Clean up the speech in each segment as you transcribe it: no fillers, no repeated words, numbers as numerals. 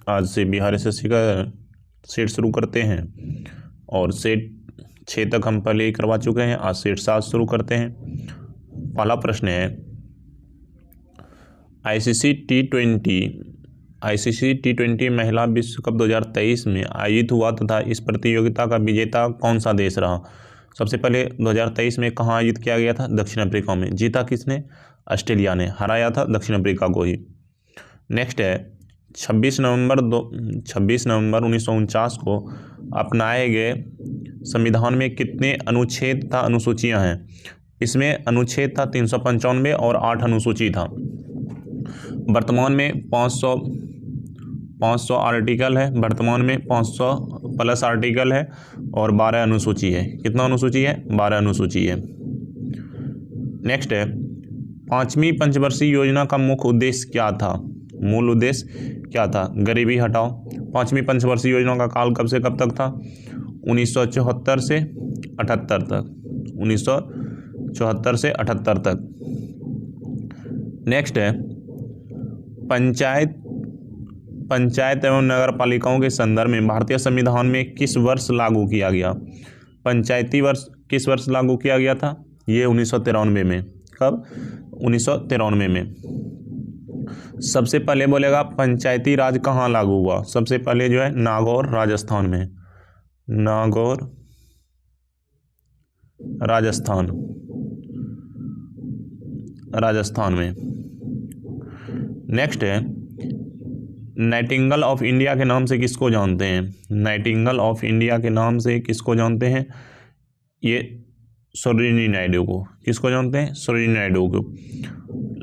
आज से बिहार एसएससी का सेट शुरू करते हैं और सेट 6 तक हम पहले ही करवा चुके हैं। आज सेट 7 शुरू करते हैं। पहला प्रश्न है, आईसीसी टी20 महिला विश्व कप 2023 में आयोजित हुआ तथा इस प्रतियोगिता का विजेता कौन सा देश रहा। सबसे पहले 2023 में कहाँ आयोजित किया गया था? दक्षिण अफ्रीका में। जीता किसने? ऑस्ट्रेलिया ने। हराया था दक्षिण अफ्रीका को ही। नेक्स्ट है, 26 नवंबर 1949 को अपनाए गए संविधान में कितने अनुच्छेद तथा अनुसूचियां हैं? इसमें अनुच्छेद था 395 और 8 अनुसूची था। वर्तमान में 500 आर्टिकल है। वर्तमान में 500 प्लस आर्टिकल है और 12 अनुसूची है। कितना अनुसूची है? 12 अनुसूची है। नेक्स्ट है, 5वीं पंचवर्षीय योजना का मुख्य उद्देश्य क्या था? मूल उद्देश्य क्या था? गरीबी हटाओ। 5वीं पंचवर्षीय योजना का काल कब से कब तक था? 1974 से 78 तक। 1974 से 78 तक। नेक्स्ट है, पंचायत एवं नगर पालिकाओं के संदर्भ में भारतीय संविधान में किस वर्ष लागू किया गया? पंचायती वर्ष किस वर्ष लागू किया गया था? ये 1993 में। कब? 1993 में। सबसे पहले बोलेगा पंचायती राज कहाँ लागू हुआ? सबसे पहले जो है नागौर, राजस्थान में। नागौर, राजस्थान में। नेक्स्ट है, नाइटिंगेल ऑफ इंडिया के नाम से किसको जानते हैं? नाइटिंगेल ऑफ इंडिया के नाम से किसको जानते हैं? ये सरोजिनी नायडू को। किसको जानते हैं? सरोजिनी नायडू को।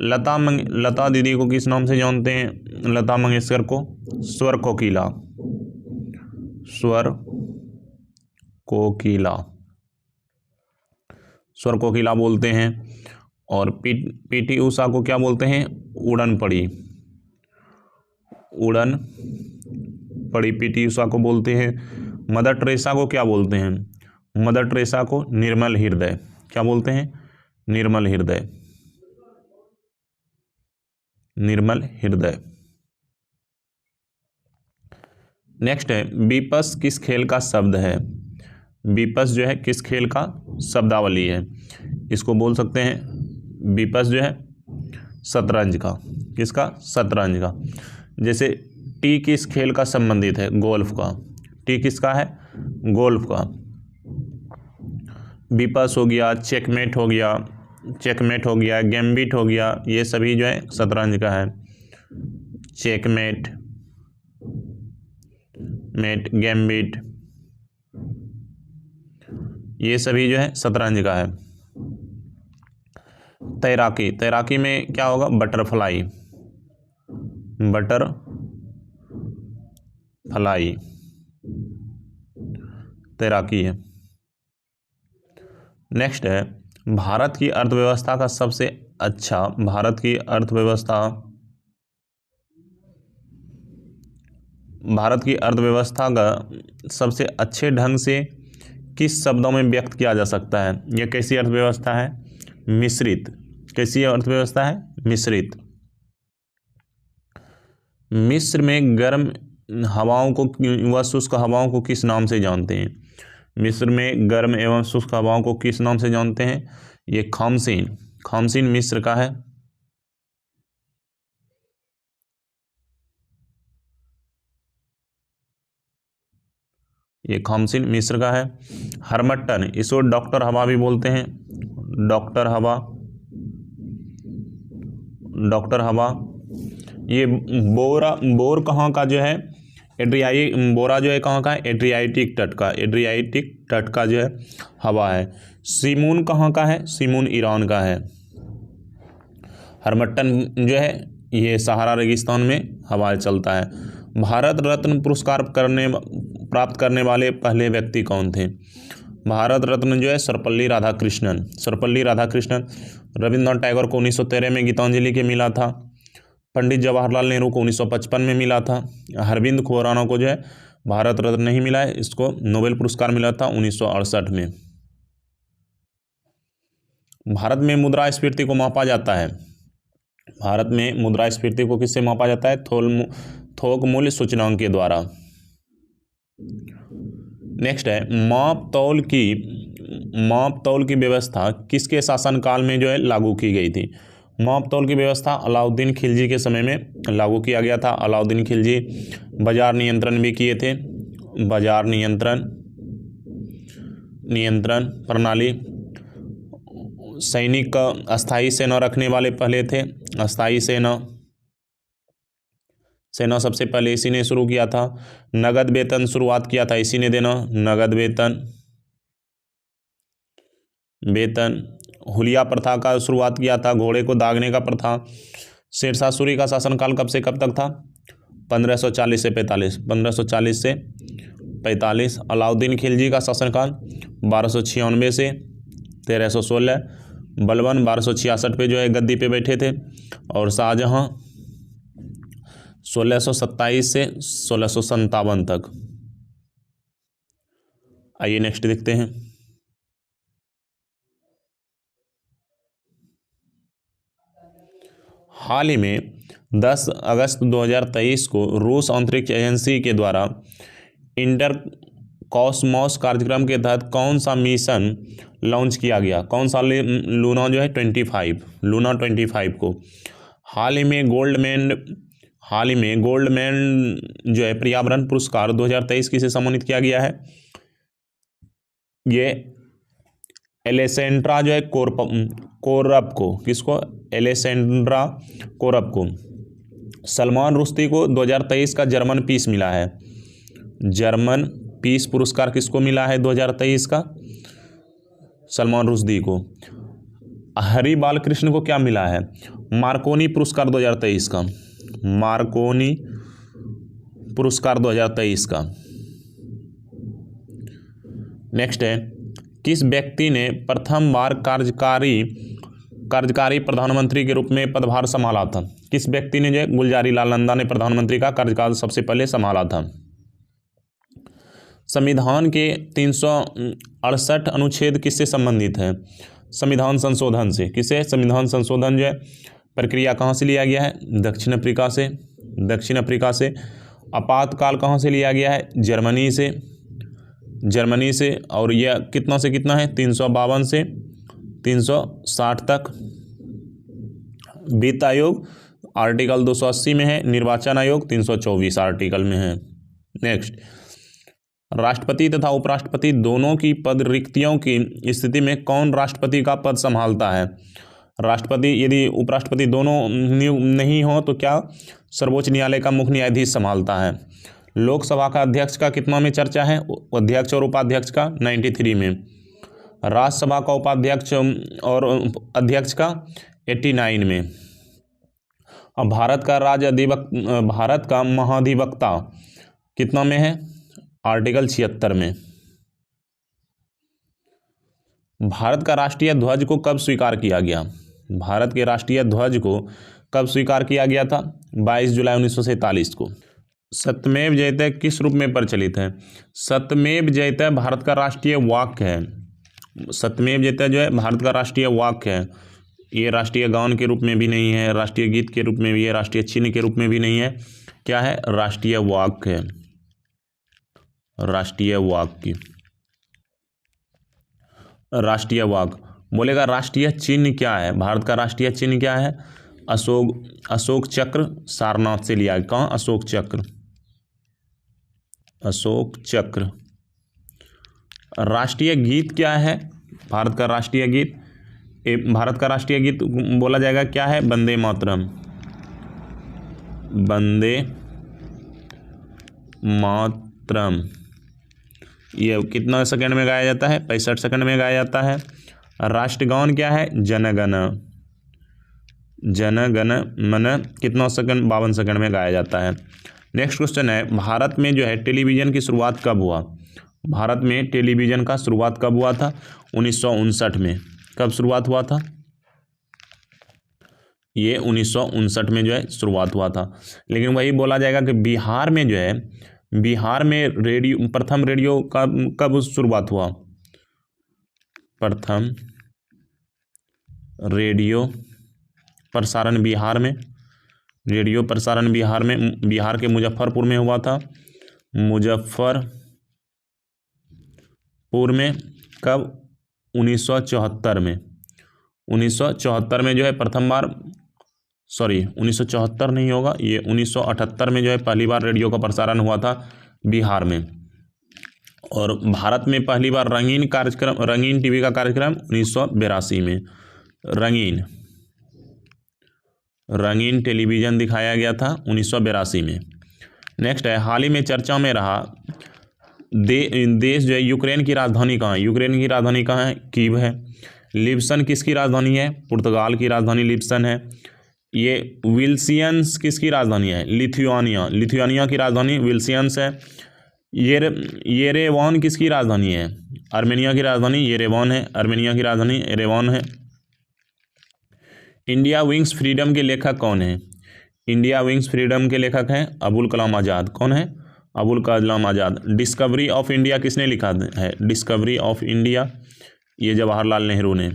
लता दीदी को किस नाम से जानते हैं? लता मंगेशकर को स्वर कोकिला। स्वर कोकिला बोलते हैं। और पीटी उषा को क्या बोलते हैं? उड़न पड़ी पीटी उषा को बोलते हैं। मदर टेरेसा को क्या बोलते हैं? मदर टेरेसा को निर्मल हृदय। क्या बोलते हैं? निर्मल हृदय। नेक्स्ट है, बीपस किस खेल का शब्द है? बीपस जो है किस खेल का शब्दावली है? इसको बोल सकते हैं बीपस जो है शतरंज का। किसका? शतरंज का। जैसे टी किस खेल का संबंधित है? गोल्फ का। टी किसका है? गोल्फ का। बीपस हो गया, चेकमेट हो गया, गैम्बिट हो गया, ये सभी जो है शतरंज का है। चेकमेट, गैम्बिट, ये सभी जो है शतरंज का है। तैराकी में क्या होगा? बटरफ्लाई तैराकी है। नेक्स्ट है, भारत की अर्थव्यवस्था का सबसे अच्छा भारत की अर्थव्यवस्था का सबसे अच्छे ढंग से किस शब्दों में व्यक्त किया जा सकता है? यह कैसी अर्थव्यवस्था है? मिश्रित। कैसी अर्थव्यवस्था है? मिश्रित। मिस्र में गर्म हवाओं को व शुष्क हवाओं को किस नाम से जानते हैं? मिस्र में गर्म एवं शुष्क हवाओं को किस नाम से जानते हैं? ये खामसीन मिस्र का है। ये खामसीन मिस्र का है। हरमट्टन, इसको डॉक्टर हवा भी बोलते हैं। डॉक्टर हवा। ये बोर कहाँ का जो है? बोरा जो है कहाँ का है? एड्रियाटिक तट का जो है हवा है। सीमून कहाँ का है? सीमून ईरान का है। हरमट्टन जो है ये सहारा रेगिस्तान में हवा चलता है। भारत रत्न पुरस्कार प्राप्त करने वाले पहले व्यक्ति कौन थे? भारत रत्न जो है सर्वपल्ली राधाकृष्णन। रविंद्रनाथ टैगोर को 1913 में गीतांजलि के मिला था। पंडित जवाहरलाल नेहरू को 1955 में मिला था। अरविंद खुराना को जो है भारत रत्न नहीं मिला है, इसको नोबेल पुरस्कार मिला था 1968 में। भारत में मुद्रास्फीति को मापा जाता है। भारत में मुद्रास्फीति को किससे मापा जाता है? थोक मूल्य सूचकांक के द्वारा। नेक्स्ट है माप तौल की व्यवस्था किसके शासनकाल में जो है लागू की गई थी। माप तौल की व्यवस्था अलाउद्दीन खिलजी के समय में लागू किया गया था। अलाउद्दीन खिलजी बाजार नियंत्रण भी किए थे, बाजार नियंत्रण प्रणाली। सैनिक का अस्थायी सेना रखने वाले पहले थे। अस्थायी सेना सबसे पहले इसी ने शुरू किया था। नगद वेतन शुरुआत किया था इसी ने देना, नगद वेतन। हुलिया प्रथा का शुरुआत किया था, घोड़े को दागने का प्रथा। शेरशाह सूरी का शासनकाल कब से कब तक था? 1540 से 45, 1540 से 45। अलाउद्दीन खिलजी का शासनकाल 1296 से 1316। बलबन 1266 पे जो है गद्दी पे बैठे थे, और शाहजहां 1627 से 1657 तक। आइए नेक्स्ट देखते हैं। हाल ही में 10 अगस्त 2023 को रूस अंतरिक्ष एजेंसी के द्वारा इंटर कॉस्मोस कार्यक्रम के तहत कौन सा मिशन लॉन्च किया गया? कौन सा? लूना जो है 25, लूना 25 को। हाल ही में गोल्डमैन जो है पर्यावरण पुरस्कार 2023 किसे सम्मानित किया गया है? ये एलेसेंड्रा जो है कोरब को। किसको? एलेसेंड्रा कोरब को। सलमान रुश्दी को 2023 का जर्मन पीस मिला है। जर्मन पीस पुरस्कार किसको मिला है 2023 का? सलमान रुश्दी को। हरि बालकृष्ण को क्या मिला है? मार्कोनी पुरस्कार 2023 का, मार्कोनी पुरस्कार 2023 का। नेक्स्ट है किस व्यक्ति ने प्रथम बार कार्यकारी प्रधानमंत्री के रूप में पदभार संभाला था? किस व्यक्ति ने जो है? गुलजारी लाल नंदा ने प्रधानमंत्री का कार्यकाल सबसे पहले संभाला था। संविधान के 368 अनुच्छेद किससे संबंधित है? संविधान संशोधन से। किसे? संविधान संशोधन जो है प्रक्रिया कहाँ से लिया गया है? दक्षिण अफ्रीका से। आपातकाल कहाँ से लिया गया है? जर्मनी से। और यह कितना से कितना है? 352 से 360 तक। वित्त आयोग आर्टिकल 280 में है। निर्वाचन आयोग 324 आर्टिकल में है। नेक्स्ट, राष्ट्रपति तथा उपराष्ट्रपति दोनों की पद रिक्तियों की स्थिति में कौन राष्ट्रपति का पद संभालता है? राष्ट्रपति यदि उपराष्ट्रपति दोनों नहीं हो तो क्या? सर्वोच्च न्यायालय का मुख्य न्यायाधीश संभालता है। लोकसभा का अध्यक्ष का कितना में चर्चा है? अध्यक्ष और उपाध्यक्ष का 93 में। राज्यसभा का उपाध्यक्ष और अध्यक्ष का 89 में। अब भारत का महाधिवक्ता कितना में है? आर्टिकल 76 में। भारत का राष्ट्रीय ध्वज को कब स्वीकार किया गया? भारत के राष्ट्रीय ध्वज को कब स्वीकार किया गया था? 22 जुलाई 1947 को। सत्यमेव जयते किस रूप में प्रचलित है? सत्यमेव जयते भारत का राष्ट्रीय वाक्य है। सत्यमेव जयते जो है भारत का राष्ट्रीय वाक्य है। ये राष्ट्रीय गान के रूप में भी नहीं है, राष्ट्रीय गीत के रूप में भी है, राष्ट्रीय चिन्ह के रूप में भी नहीं है। क्या है? राष्ट्रीय वाक्य है। राष्ट्रीय वाक्य बोलेगा। राष्ट्रीय चिन्ह क्या है? भारत का राष्ट्रीय चिन्ह क्या है? अशोक चक्र सारनाथ से लिया। कहाँ? अशोक चक्र। राष्ट्रीय गीत क्या है? भारत का राष्ट्रीय गीत बोला जाएगा क्या है? वंदे मातरम। ये कितना सेकंड में गाया जाता है? 65 सेकंड में गाया जाता है। राष्ट्रगान क्या है? जनगण मन कितना सेकंड? 52 सेकंड में गाया जाता है। नेक्स्ट क्वेश्चन है भारत में जो है टेलीविज़न की शुरुआत कब हुआ? भारत में टेलीविज़न का शुरुआत कब हुआ था? 1959 में। कब शुरुआत हुआ था? ये 1959 में जो है शुरुआत हुआ था। लेकिन वही बोला जाएगा कि बिहार में रेडियो प्रथम रेडियो का कब शुरुआत हुआ? प्रथम रेडियो प्रसारण बिहार में रेडियो प्रसारण बिहार के मुजफ्फरपुर में हुआ था। मुजफ्फरपुर में कब? 1974 में। 1974 में जो है प्रथम बार, 1974 नहीं होगा, ये 1978 में जो है पहली बार रेडियो का प्रसारण हुआ था बिहार में। और भारत में पहली बार रंगीन टीवी का कार्यक्रम 1982 में रंगीन टेलीविज़न दिखाया गया था 1982 में। नेक्स्ट है, हाल ही में चर्चा में रहा देश जो है यूक्रेन की राजधानी कहाँ है? यूक्रेन की राजधानी कहाँ है? कीव है। लिब्सन किसकी राजधानी है? पुर्तगाल की राजधानी लिब्सन है। ये विल्सियंस किसकी राजधानी है? लिथुआनिया की राजधानी विल्सियंस है। येरेवान किसकी राजधानी है? आर्मेनिया की राजधानी येरेवान है। आर्मेनिया की राजधानी येरेवान है। इंडिया विंग्स फ्रीडम के लेखक कौन है? इंडिया विंग्स फ्रीडम के लेखक हैं अबुल कलाम आज़ाद। कौन है? Abul Kalam Azad. Discovery of India किसने लिखा है? डिस्कवरी ऑफ इंडिया ये जवाहरलाल नेहरू ने।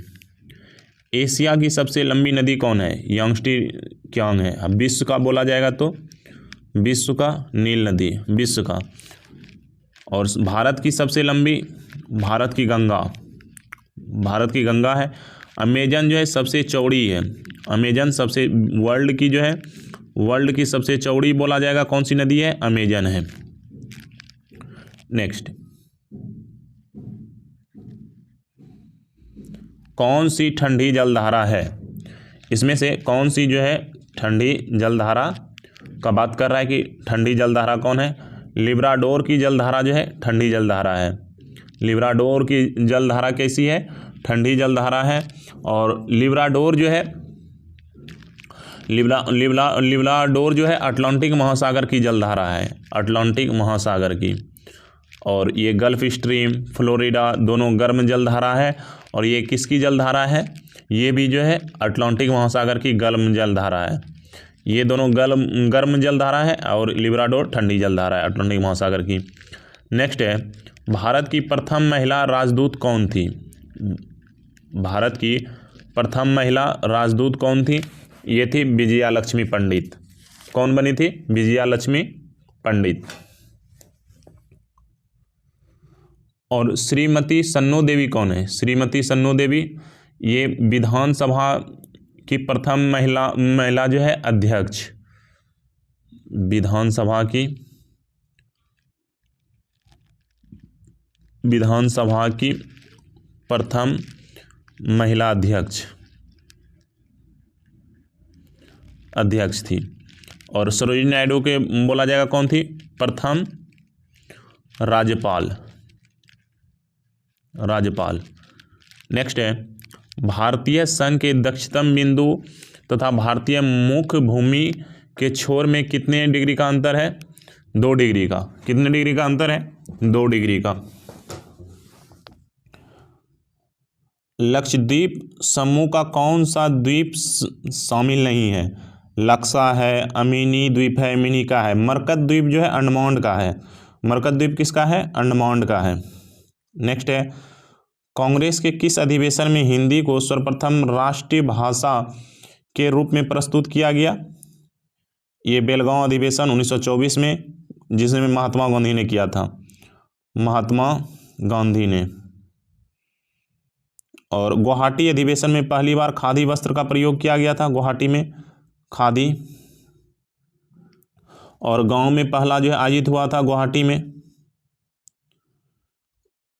एशिया की सबसे लंबी नदी कौन है? यांगस्टी क्यांग है। अब विश्व का बोला जाएगा तो विश्व का नील नदी, विश्व का। और भारत की सबसे लंबी, भारत की गंगा है। अमेजन जो है सबसे चौड़ी है। अमेजन सबसे वर्ल्ड की सबसे चौड़ी बोला जाएगा कौन सी नदी है? अमेजन है। नेक्स्ट, कौन सी ठंडी जलधारा है? इसमें से कौन सी जो है ठंडी जलधारा का बात कर रहा है कि ठंडी जलधारा कौन है? लिब्राडोर की जलधारा जो है ठंडी जलधारा है। लिब्राडोर की जलधारा कैसी है? ठंडी जलधारा है। और लिब्राडोर जो है लिब्राडोर जो है अटलांटिक महासागर की जलधारा है, अटलांटिक महासागर की। और ये गल्फ स्ट्रीम, फ्लोरिडा दोनों गर्म जलधारा है। और ये किसकी जलधारा है? ये भी जो है अटलांटिक महासागर की गर्म जलधारा है। ये दोनों गर्म जलधारा है और लिब्राडोर ठंडी जलधारा है अटलांटिक महासागर की। नेक्स्ट है, भारत की प्रथम महिला राजदूत कौन थी? भारत की प्रथम महिला राजदूत कौन थी? ये थी विजया लक्ष्मी पंडित। कौन बनी थी? विजया लक्ष्मी पंडित। और श्रीमती सन्नो देवी कौन है? श्रीमती सन्नो देवी ये विधानसभा की प्रथम महिला जो है अध्यक्ष, विधानसभा की प्रथम महिला अध्यक्ष थी। और सरोजिनी नायडू के बोला जाएगा कौन थी? प्रथम राज्यपाल। नेक्स्ट है, भारतीय संघ के दक्षिणतम बिंदु तथा भारतीय मुख्य भूमि के छोर में कितने डिग्री का अंतर है? 2 डिग्री का। कितने डिग्री का अंतर है? 2 डिग्री का। लक्षद्वीप समूह का कौन सा द्वीप शामिल नहीं है? लक्सा है, अमीनी द्वीप है, मिनिका है। मरकत द्वीप जो है अंडमान का है। मरकत द्वीप किसका है? अंडमान का है। नेक्स्ट है, कांग्रेस के किस अधिवेशन में हिंदी को सर्वप्रथम राष्ट्रीय भाषा के रूप में प्रस्तुत किया गया? ये बेलगांव अधिवेशन 1924 में, जिसमें महात्मा गांधी ने किया था, महात्मा गांधी ने। और गुवाहाटी अधिवेशन में पहली बार खादी वस्त्र का प्रयोग किया गया था, गुवाहाटी में खादी। और गांव में पहला जो है आयोजित हुआ था गुवाहाटी में।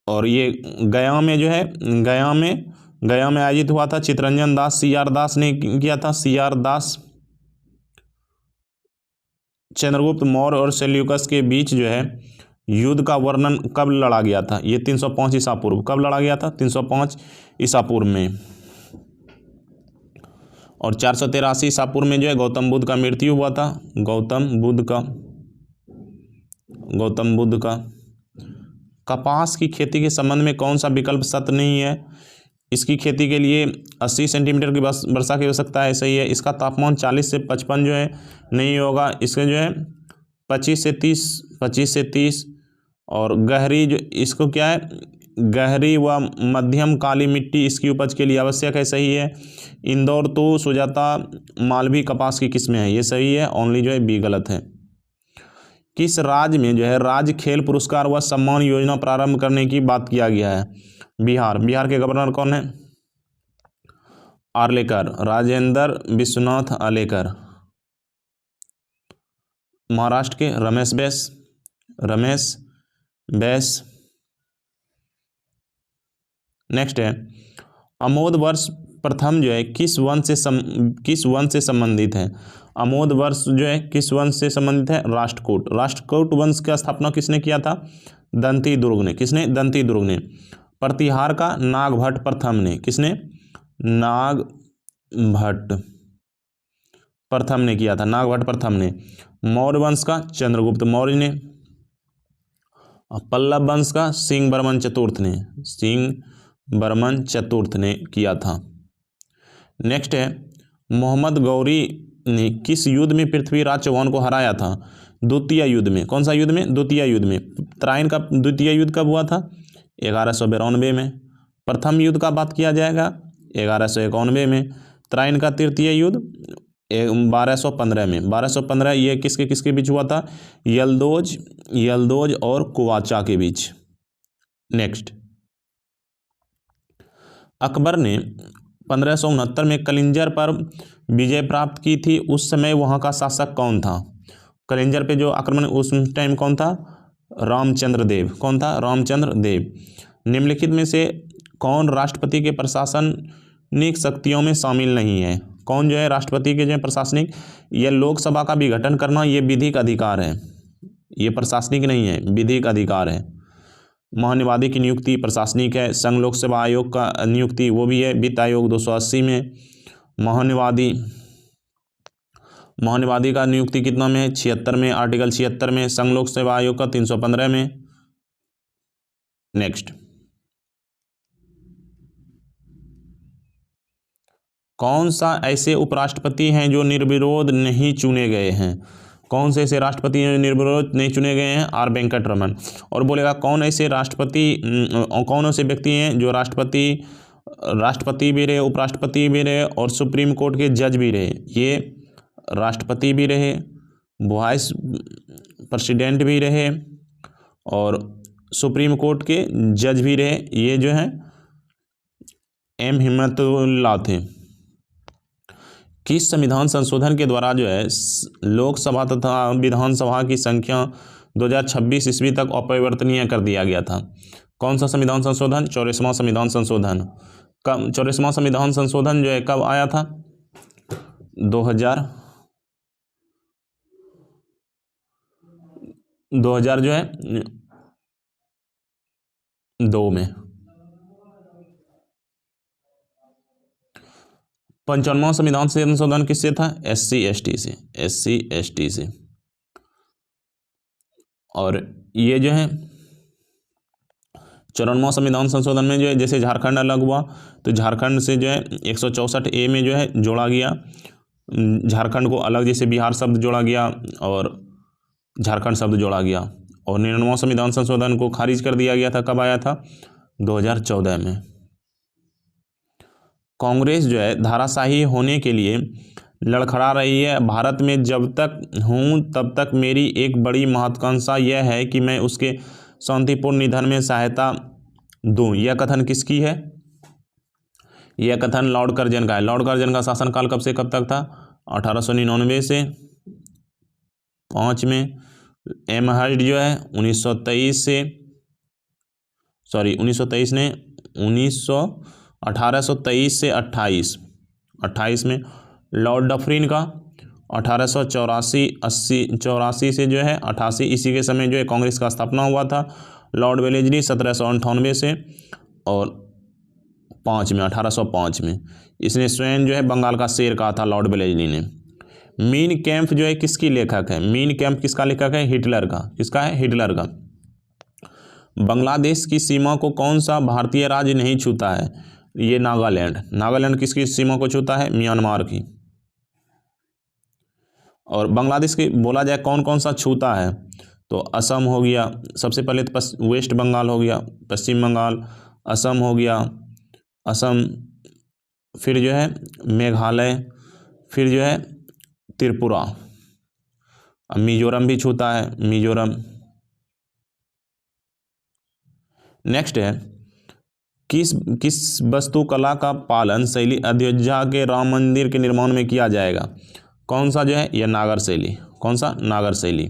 और ये गया में जो है गया में आयोजित हुआ था, चित्तरंजन दास CR दास ने किया था। CR दास। चंद्रगुप्त मौर्य और सेल्यूकस के बीच जो है युद्ध का वर्णन कब लड़ा गया था? ये 305 ईसा पूर्व। कब लड़ा गया था? 305 ईसा पूर्व में। और 483 ईसा पूर्व में जो है गौतम बुद्ध का मृत्यु हुआ था। गौतम बुद्ध का। कपास की खेती के संबंध में कौन सा विकल्प सत्य नहीं है? इसकी खेती के लिए 80 सेंटीमीटर की वर्षा की आवश्यकता है, सही है। इसका तापमान 40 से 55 जो है नहीं होगा, इसके जो है 25 से 30। और गहरी जो इसको क्या है, गहरी व मध्यम काली मिट्टी इसकी उपज के लिए आवश्यक है, सही है। इंदौर तो सुजाता मालवी कपास की किस्में हैं, ये सही है। ओनली जो है बी गलत है। किस राज्य में जो है राज्य खेल पुरस्कार व सम्मान योजना प्रारंभ करने की बात किया गया है? बिहार। बिहार के गवर्नर कौन है? आर्लेकर, राजेंद्र विश्वनाथ आर्लेकर। महाराष्ट्र के रमेश बैस। नेक्स्ट है अमोद वर्ष प्रथम जो है किस वंश से संबंधित है? अमोद वर्ष जो है किस वंश से संबंधित है? राष्ट्रकूट। राष्ट्रकूट वंश का स्थापना किसने किया था? दंती दुर्ग ने। किसने? दंती दुर्ग ने। प्रतिहार का नागभट्ट प्रथम ने। किसने? नागभट्ट प्रथम ने किया था, नागभट्ट प्रथम ने। मौर्य वंश का चंद्रगुप्त मौर्य ने। पल्लव वंश का सिंह बर्मन चतुर्थ ने किया था। नेक्स्ट है मोहम्मद गौरी ने किस युद्ध में पृथ्वीराज चौहान को हराया था? द्वितीय युद्ध में। कौन सा युद्ध में? द्वितीय युद्ध में। तराइन का द्वितीय युद्ध कब हुआ था? 1192 में। प्रथम युद्ध का बात किया जाएगा 1191 में। तराइन का तृतीय युद्ध 1215 में। 1215 ये किसके बीच हुआ था? यल्दोज और कुवाचा के बीच। नेक्स्ट अकबर ने 1569 में कलिंजर पर विजय प्राप्त की थी, उस समय वहाँ का शासक कौन था? कलिंजर पे जो आक्रमण उस टाइम कौन था? रामचंद्र देव। कौन था? रामचंद्र देव। निम्नलिखित में से कौन राष्ट्रपति के प्रशासनिक शक्तियों में शामिल नहीं है? कौन जो है राष्ट्रपति के जो है प्रशासनिक, यह लोकसभा का विघटन करना ये विधिक अधिकार है, ये प्रशासनिक नहीं है, विधिक अधिकार है। महान्यायवादी की नियुक्ति प्रशासनिक है। संघ लोक सेवा आयोग का नियुक्ति वो भी है वित्त आयोग 280 में। महान्यायवादी का नियुक्ति कितना में है? 76 में, आर्टिकल 76 में। संघ लोक सेवा आयोग का 315 में। नेक्स्ट कौन सा ऐसे उपराष्ट्रपति हैं जो निर्विरोध नहीं चुने गए हैं? कौन से ऐसे राष्ट्रपति हैं जो निर्विरोध नहीं चुने गए हैं? आर वेंकट रमन। और बोलेगा कौन ऐसे व्यक्ति हैं जो राष्ट्रपति भी रहे, उपराष्ट्रपति भी रहे और सुप्रीम कोर्ट के जज भी रहे? ये राष्ट्रपति भी रहे, वाइस प्रेसिडेंट भी रहे और सुप्रीम कोर्ट के जज भी रहे। ये जो है एम हिम्मतुल्लाह थे। किस संविधान संशोधन के द्वारा जो है लोकसभा तथा विधानसभा की संख्या 2026 ईस्वी तक अपरिवर्तनीय कर दिया गया था? कौन सा संविधान संशोधन? 84वां संविधान संशोधन। कब 84वां संविधान संशोधन जो है कब आया था? 2000 जो है 2 में। 55वां संविधान संशोधन किससे था? SC ST से। और ये जो है 54वां संविधान संशोधन में जो है जैसे झारखंड अलग हुआ तो झारखंड से जो है 164A में जो है जोड़ा गया, झारखंड को अलग, जैसे बिहार शब्द जोड़ा गया और झारखंड शब्द जोड़ा गया। और 99वां संविधान संशोधन को खारिज कर दिया गया था। कब आया था? 2014 में। कांग्रेस जो है धाराशाही होने के लिए लड़खड़ा रही है। भारत में जब तक हूँ तब तक मेरी एक बड़ी महत्वाकांक्षा यह है कि मैं उसके शांतिपूर्ण निधन में सहायता दूँ। यह कथन किसकी है? यह कथन लॉर्ड कर्जन का है। लॉर्ड कर्जन का शासनकाल कब से कब तक था? 1899 से 5 में। एम हर्ड जो है 1823 से 28 में। लॉर्ड डफरिन का 1884 से जो है 88, इसी के समय जो है कांग्रेस का स्थापना हुआ था। लॉर्ड वेलेस्ली 1798 से और 1805 में। इसने स्वयं जो है बंगाल का शेर कहा था लॉर्ड वेलेस्ली ने। मीन कैंप जो है किसकी लेखक है? मीन कैंप किसका लेखक है? हिटलर का। किसका है? हिटलर का। बांग्लादेश की सीमा को कौन सा भारतीय राज्य नहीं छूता है? ये नागालैंड। नागालैंड किसकी सीमा को छूता है? म्यांमार की। और बांग्लादेश की बोला जाए कौन कौन सा छूता है तो असम हो गया सबसे पहले, तो वेस्ट बंगाल हो गया, पश्चिम बंगाल, असम हो गया, असम, फिर जो है मेघालय, फिर जो है त्रिपुरा, अब मिजोरम भी छूता है, मिजोरम। नेक्स्ट है, किस किस वास्तुकला का पालन शैली अयोध्या के राम मंदिर के निर्माण में किया जाएगा? कौन सा जो है, यह नागर शैली। कौन सा? नागर शैली।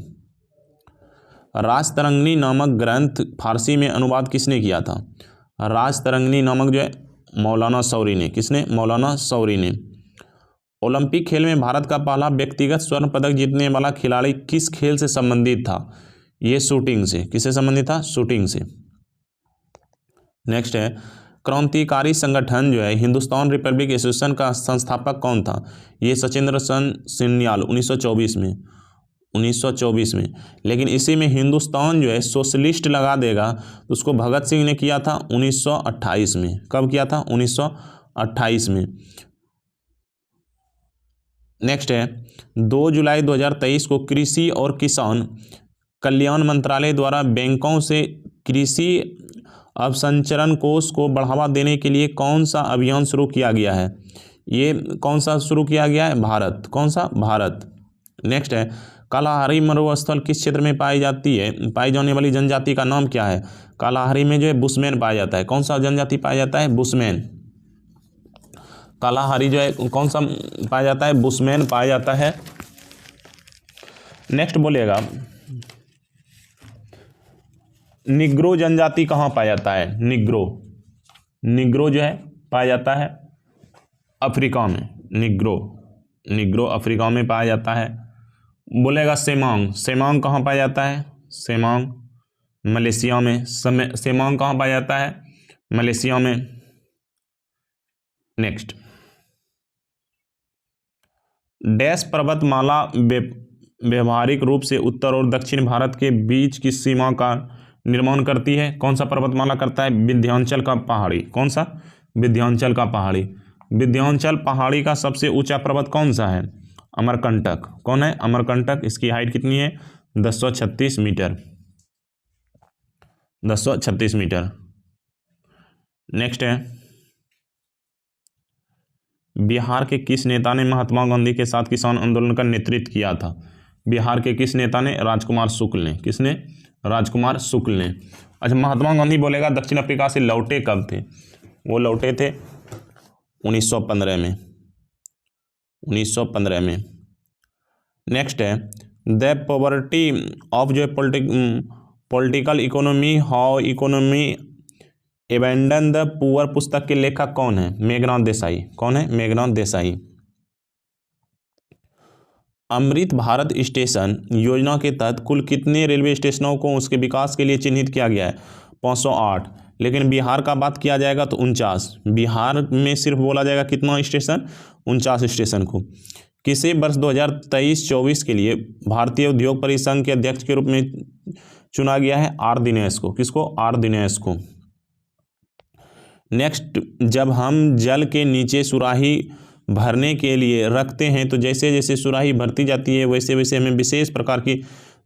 राजतरंगिणी नामक ग्रंथ फारसी में अनुवाद किसने किया था? राजतरंगिणी नामक जो है मौलाना शौरी ने। किसने? मौलाना शौरी ने। ओलंपिक खेल में भारत का पहला व्यक्तिगत स्वर्ण पदक जीतने वाला खिलाड़ी किस खेल से संबंधित था? ये शूटिंग से। किससे संबंधित था? शूटिंग से। नेक्स्ट है, क्रांतिकारी संगठन जो है हिंदुस्तान रिपब्लिक एसोसिएशन का संस्थापक कौन था? ये सचिंद्र सन सन्याल 1924 में, 1924 में। लेकिन इसी में हिंदुस्तान जो है सोशलिस्ट लगा देगा, तो उसको भगत सिंह ने किया था 1928 में। कब किया था? 1928 में। नेक्स्ट है, 2 जुलाई 2023 को कृषि और किसान कल्याण मंत्रालय द्वारा बैंकों से कृषि अवसंरचना कोष को बढ़ावा देने के लिए कौन सा अभियान शुरू किया गया है? ये कौन सा शुरू किया गया है? भारत। कौन सा? भारत। नेक्स्ट है, कालाहारी मरुस्थल किस क्षेत्र में पाई जाती है? पाई जाने वाली जनजाति का नाम क्या है? कालाहारी में जो है बुशमैन पाया जाता है। कौन सा जनजाति पाया जाता है? बुशमैन। कालाहारी जो है कौन सा पाया जाता है? बुशमैन पाया जाता है। नेक्स्ट बोलिएगा, निग्रो जनजाति कहाँ पाया जाता है? निग्रो, निग्रो जो है पाया जाता है अफ्रीका में। निग्रो, निग्रो अफ्रीका में पाया जाता है। बोलेगा सेमांग, सेमांग कहाँ पाया जाता है? सेमांग मलेशिया में। सेमांग कहाँ पाया जाता है? मलेशिया में। नेक्स्ट, डैश पर्वतमाला व्यवहारिक रूप से उत्तर और दक्षिण भारत के बीच की सीमा का निर्माण करती है? कौन सा पर्वतमाला करता है? विंध्याचल का पहाड़ी। कौन सा? विंध्याचल का पहाड़ी। विंध्याचल पहाड़ी का सबसे ऊंचा पर्वत कौन सा है? अमरकंटक। कौन है? अमरकंटक। इसकी हाइट कितनी है? 1036 मीटर, 1036 मीटर। नेक्स्ट है, बिहार के किस नेता ने महात्मा गांधी के साथ किसान आंदोलन का नेतृत्व किया था? बिहार के किस नेता ने? राजकुमार शुक्ल ने। किसने? राजकुमार शुक्ल ने। अच्छा, महात्मा गांधी बोलेगा दक्षिण अफ्रीका से लौटे कब थे? वो लौटे थे 1915 में, 1915 में। नेक्स्ट है, द पॉवर्टी ऑफ जो political economy, how economy abandon the poor पुस्तक के लेखक कौन है? मेघनाथ देसाई। कौन है? मेघनाथ देसाई। अमृत भारत स्टेशन योजना के तहत कुल कितने रेलवे स्टेशनों को उसके विकास के लिए चिन्हित किया गया है? 508। लेकिन बिहार का बात किया जाएगा तो 49। बिहार में सिर्फ बोला जाएगा कितना स्टेशन? 49 स्टेशन को। किसे वर्ष 2023-24 के लिए भारतीय उद्योग परिसंघ के अध्यक्ष के रूप में चुना गया है? आर दिनेश को। किसको? आर दिनेश को। नेक्स्ट, जब हम जल के नीचे सुराही भरने के लिए रखते हैं तो जैसे जैसे सुराही भरती जाती है वैसे वैसे हमें विशेष प्रकार की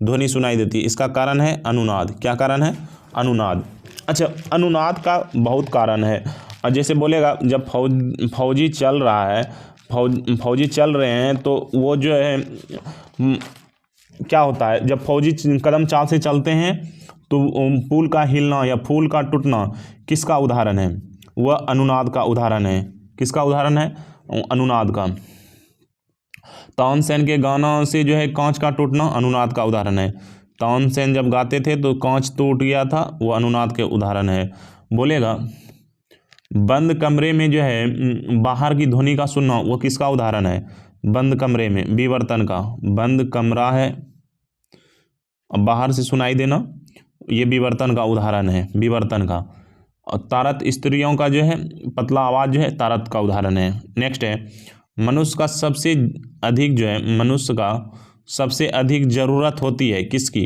ध्वनि सुनाई देती है। इसका कारण है अनुनाद। क्या कारण है? अनुनाद। अच्छा, अनुनाद का बहुत कारण है। और जैसे बोलेगा जब फौजी चल रहा है, फौजी चल रहे हैं तो वो जो है क्या होता है, जब फौजी कदम चाल से चलते हैं तो पुल का हिलना या फूल का टूटना किसका उदाहरण है? वह अनुनाद का उदाहरण है। किसका उदाहरण है? अनुनाद का। तानसेन के गाना से जो है कांच का टूटना अनुनाद का उदाहरण है। तानसेन जब गाते थे तो कांच टूट गया था, वो अनुनाद के उदाहरण है। बोलेगा बंद कमरे में जो है बाहर की ध्वनि का सुनना, वो किसका उदाहरण है? बंद कमरे में विवर्तन का। बंद कमरा है, अब बाहर से सुनाई देना, ये विवर्तन का उदाहरण है, विवर्तन का। और तारत स्त्रियों का जो है पतला आवाज़ जो है तारत का उदाहरण है। नेक्स्ट है, मनुष्य का सबसे अधिक जो है, मनुष्य का सबसे अधिक ज़रूरत होती है किसकी?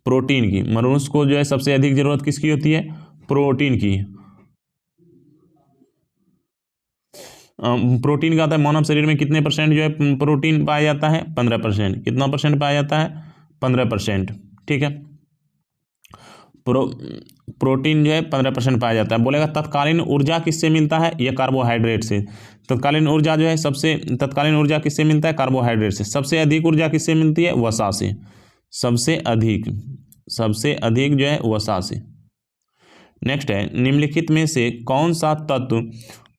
प्रोटीन की। मनुष्य को जो है सबसे अधिक ज़रूरत किसकी होती है? प्रोटीन की। प्रोटीन का आता है मानव शरीर में कितने % जो है प्रोटीन पाया जाता है? 15%। कितना % पाया जाता है? 15%, ठीक है। प्रोटीन जो है 15% पाया जाता है। बोलेगा तत्कालीन ऊर्जा किससे मिलता है, ये कार्बोहाइड्रेट से। तत्कालीन ऊर्जा जो है तत्कालीन ऊर्जा किससे मिलता है, कार्बोहाइड्रेट से। सबसे अधिक ऊर्जा किससे मिलती है, वसा से। सबसे अधिक जो है वसा से। नेक्स्ट है, निम्नलिखित में से कौन सा तत्व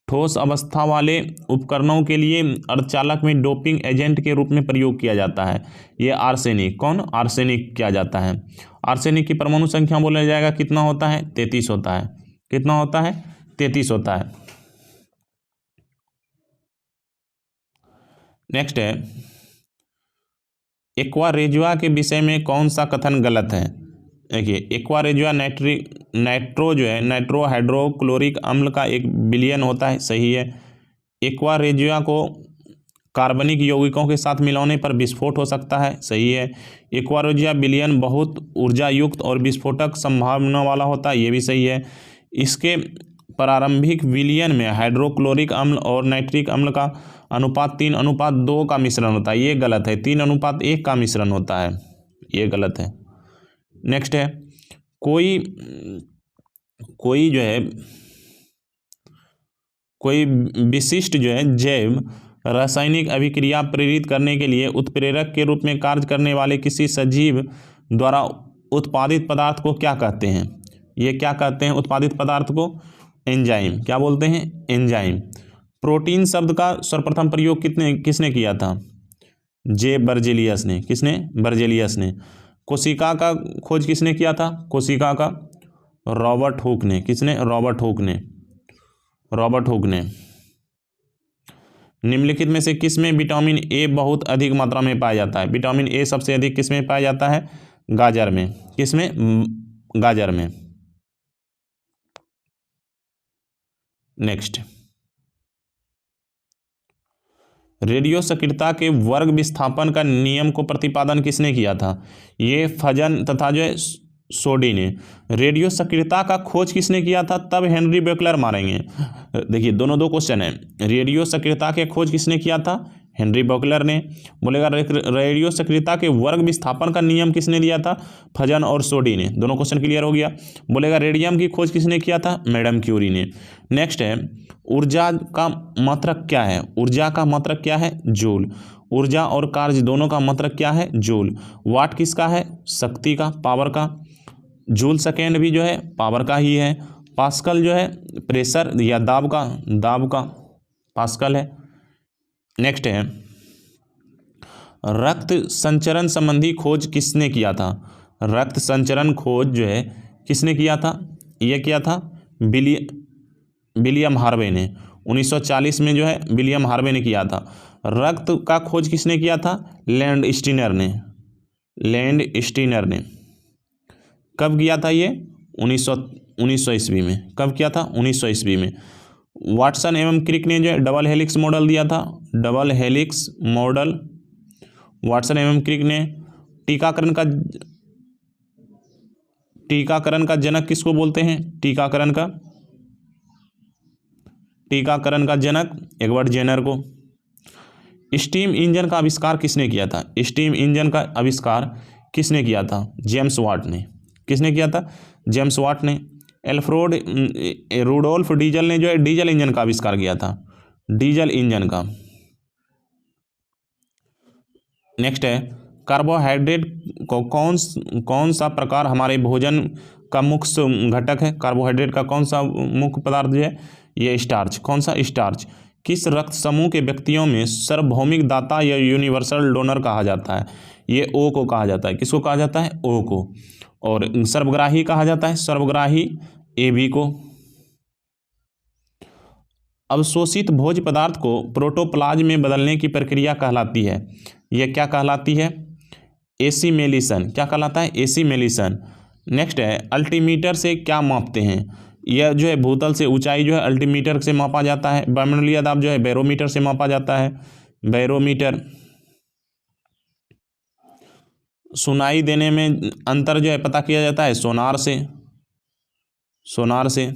ठोस अवस्था वाले उपकरणों के लिए अर्धचालक में डोपिंग एजेंट के रूप में प्रयोग किया जाता है। ये आर्सेनिक। कौन, आर्सेनिक किया जाता है। आर्सेनिक की परमाणु संख्या बोला जाएगा कितना होता है, 33 होता है। कितना होता है, 33 होता है। नेक्स्ट है, एक्वा रेजुआ के विषय में कौन सा कथन गलत है। देखिए, एक्वा रेजुआ नाइट्रो हाइड्रोक्लोरिक अम्ल का एक विलयन होता है, सही है। एक्वा रेजुआ को कार्बनिक यौगिकों के साथ मिलाने पर विस्फोट हो सकता है, सही है। एक्वा रेजुआ विलयन बहुत ऊर्जा युक्त और विस्फोटक संभावना वाला होता है, ये भी सही है। इसके प्रारंभिक विलयन में हाइड्रोक्लोरिक अम्ल और नाइट्रिक अम्ल का अनुपात 3:2 का मिश्रण होता है, ये गलत है। 3:1 का मिश्रण होता है, ये गलत है। नेक्स्ट है, कोई विशिष्ट जो है जैव रासायनिक अभिक्रिया प्रेरित करने के लिए उत्प्रेरक के रूप में कार्य करने वाले किसी सजीव द्वारा उत्पादित पदार्थ को क्या कहते हैं। ये क्या कहते हैं उत्पादित पदार्थ को, एंजाइम। क्या बोलते हैं, एंजाइम। प्रोटीन शब्द का सर्वप्रथम प्रयोग किसने किया था, जे बर्जेलियस ने। किसने, बर्जेलियस ने। कोशिका का खोज किसने किया था, कोशिका का रॉबर्ट हुक ने। किसने, रॉबर्ट हुक ने। निम्नलिखित में से किसमें विटामिन ए बहुत अधिक मात्रा में पाया जाता है। विटामिन ए सबसे अधिक किसमें पाया जाता है, गाजर में। किसमें, गाजर में। नेक्स्ट, रेडियो सक्रियता के वर्ग विस्थापन का नियम को प्रतिपादन किसने किया था। ये फजन तथा जो है सोडी ने। रेडियो सक्रियता का खोज किसने किया था, तब हेनरी बेकलर मारेंगे। देखिए, दोनों दो क्वेश्चन है। रेडियो सक्रियता के खोज किसने किया था, हेनरी बेकलर ने। बोलेगा रेडियो सक्रियता के वर्ग विस्थापन का नियम किसने दिया था, फजन और सोडी ने। दोनों क्वेश्चन क्लियर हो गया। बोलेगा रेडियम की खोज किसने किया था, मैडम क्यूरी ने। नेक्स्ट है, ऊर्जा का मात्रक क्या है। ऊर्जा का मात्रक क्या है, जूल। ऊर्जा और कार्य दोनों का मात्रक क्या है, जूल। वाट किसका है, शक्ति का, पावर का। जूल सेकेंड भी जो है पावर का ही है। पास्कल जो है प्रेशर या दाब का पास्कल है। नेक्स्ट है, रक्त संचरण संबंधी खोज किसने किया था। रक्त संचरण खोज जो है किसने किया था, यह किया था विलियम हार्वे ने। 1940 में जो है विलियम हार्वे ने किया था। रक्त का खोज किसने किया था, लैंड स्टीनर ने। कब किया था ये, 1900 ईस्वी में। कब किया था, 1900 ईस्वी में। वाटसन एवं क्रिक ने जो है डबल हेलिक्स मॉडल दिया था, डबल हेलिक्स मॉडल। वाटसन एवं क्रिक ने टीकाकरण का जनक किसको बोलते हैं, टीकाकरण का जनक एडवर्ड जेनर को। स्टीम इंजन का आविष्कार किसने किया था, स्टीम इंजन का आविष्कार किसने किया था, जेम्स वाट ने। किसने किया था, जेम्स वाट ने। रुडोल्फ डीजल ने जो है डीजल इंजन का आविष्कार किया था, डीजल इंजन का। नेक्स्ट है, कार्बोहाइड्रेट को कौन सा प्रकार हमारे भोजन का मुख्य घटक है। कार्बोहाइड्रेट का कौन सा मुख्य पदार्थ जो है, ये स्टार्च। कौन सा, स्टार्च। किस रक्त समूह के व्यक्तियों में सार्वभौमिक दाता या यूनिवर्सल डोनर कहा जाता है, ये ओ को कहा जाता है। किसको कहा जाता है, ओ को। और सर्वग्राही कहा जाता है, सर्वग्राही एबी को। अवशोषित भोज्य पदार्थ को प्रोटोप्लाज्म में बदलने की प्रक्रिया कहलाती है, यह क्या कहलाती है, एसिमेलिसन। क्या कहलाता है, एसिमेलिसन। नेक्स्ट है, अल्टीमीटर से क्या मापते हैं। यह जो है भूतल से ऊंचाई जो है अल्टीमीटर से मापा जाता है। वायुमंडलीय दाब जो है बैरोमीटर से मापा जाता है, बैरोमीटर। सुनाई देने में अंतर जो है पता किया जाता है सोनार से।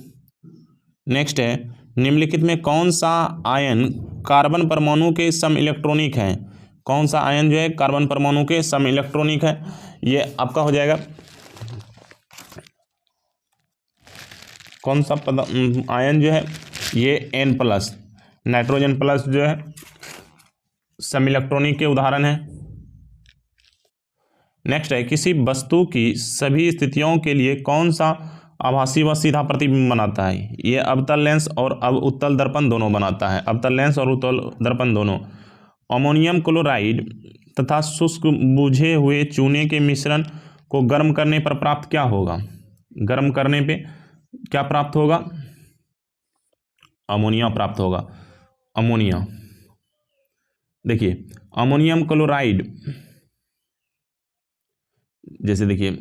नेक्स्ट है, निम्नलिखित में कौन सा आयन कार्बन परमाणु के सम इलेक्ट्रॉनिक हैं। कौन सा आयन जो है कार्बन परमाणु के सम इलेक्ट्रॉनिक है, ये आपका हो जाएगा कौन सा आयन जो है ये N+, नाइट्रोजन प्लस जो है सम इलेक्ट्रॉनिक के उदाहरण है। नेक्स्ट है किसी वस्तु की सभी स्थितियों के लिए कौन सा आभासी व सीधा प्रतिबिंब बनाता है, ये अवतल लेंस और उत्तल दर्पण दोनों बनाता है, अवतल लेंस और उत्तल दर्पण दोनों। अमोनियम क्लोराइड तथा शुष्क बुझे हुए चूने के मिश्रण को गर्म करने पर प्राप्त क्या होगा, गर्म करने पे क्या प्राप्त होगा, अमोनिया प्राप्त होगा। अमोनिया, देखिए अमोनियम क्लोराइड, जैसे देखिए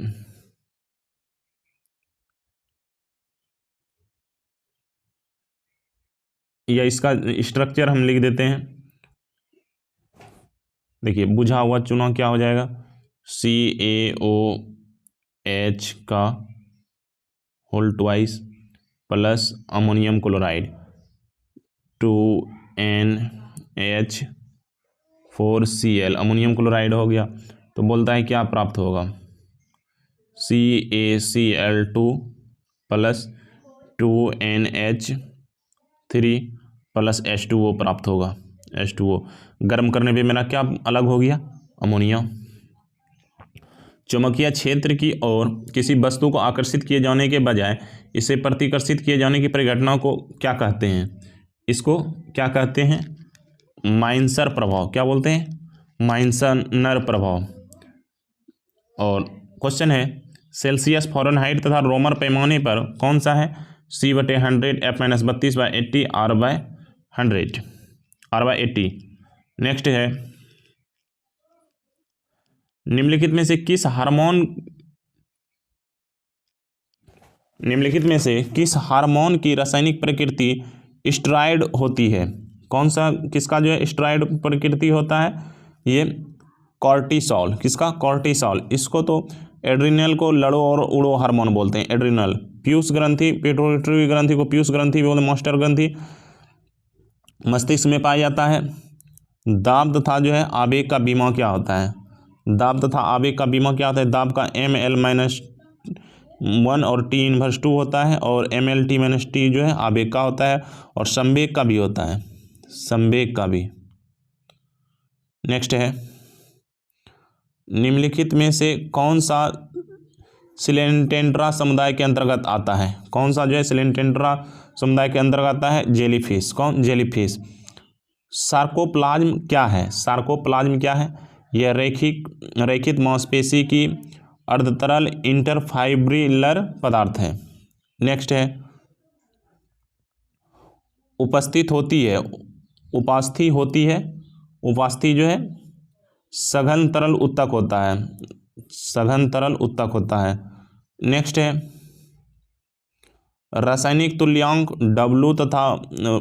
या इसका स्ट्रक्चर हम लिख देते हैं। देखिए बुझा हुआ चूना क्या हो जाएगा, CaOH का whole twice plus ammonium chloride 2NH4Cl, ammonium chloride हो गया। तो बोलता है क्या प्राप्त होगा, CaCl2 plus 2NH3 plus H2O प्राप्त होगा। H2O गर्म करने पे मेरा क्या अलग हो गया, अमोनिया। चुंबकीय क्षेत्र की ओर किसी वस्तु को आकर्षित किए जाने के बजाय इसे प्रतिकर्षित किए जाने की परिघटना को क्या कहते हैं, इसको क्या कहते हैं, माइनसर प्रभाव। क्या बोलते हैं, माइनसर प्रभाव। और क्वेश्चन है सेल्सियस, फ़ारेनहाइट तथा रोमर पैमाने पर कौन सा है, C/100, F-32/80, R/80। नेक्स्ट है निम्नलिखित में से किस हार्मोन की रासायनिक प्रकृति स्टेरॉयड होती है, कौन सा किसका जो है स्टेरॉयड प्रकृति होता है, ये कॉर्टिसोल। किसका, कॉर्टिसोल। इसको तो एड्रिनल को लड़ो और उड़ो हार्मोन बोलते हैं, एड्रिनल। पीयूष ग्रंथि, पिट्यूटरी ग्रंथि को पीयूष ग्रंथि भी बोलते हैं, मास्टर ग्रंथि मस्तिष्क में पाया जाता है। दाब तथा जो है आवेग का बीमा क्या होता है, दाब तथा आवेग का बीमा क्या होता है, दाब का ml-1 और T−2 होता है, और ml-T जो है आवेग का होता है, और संवेग का भी होता है, संवेग का भी। नेक्स्ट है निम्नलिखित में से कौन सा सिलेंटेंड्रा समुदाय के अंतर्गत आता है, कौन सा जो है सिलेंटेंड्रा समुदाय के अंतर्गत आता है, जेलीफिश। कौन, जेलीफिश। सार्कोप्लाज्म क्या है, सार्कोप्लाज्म क्या है, यह रैखिक मांसपेशी की अर्धतरल इंटरफाइब्रिलर पदार्थ है। नेक्स्ट है उपस्थित होती है, उपास्थि होती है, उपास्थि जो है सघन तरल उत्तक होता है, सघन तरल उत्तक होता है। नेक्स्ट है रासायनिक तुल्यांक W तथा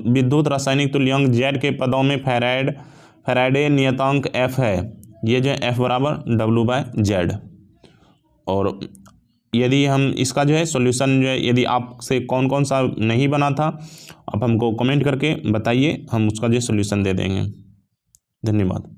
विद्युत रासायनिक तुल्यांक Z के पदों में फैराडे नियतांक F है, ये जो है F = W/Z। और यदि हम इसका जो है सॉल्यूशन जो है, यदि आपसे कौन कौन सा नहीं बना था आप हमको कमेंट करके बताइए, हम उसका जो सॉल्यूशन दे देंगे। धन्यवाद।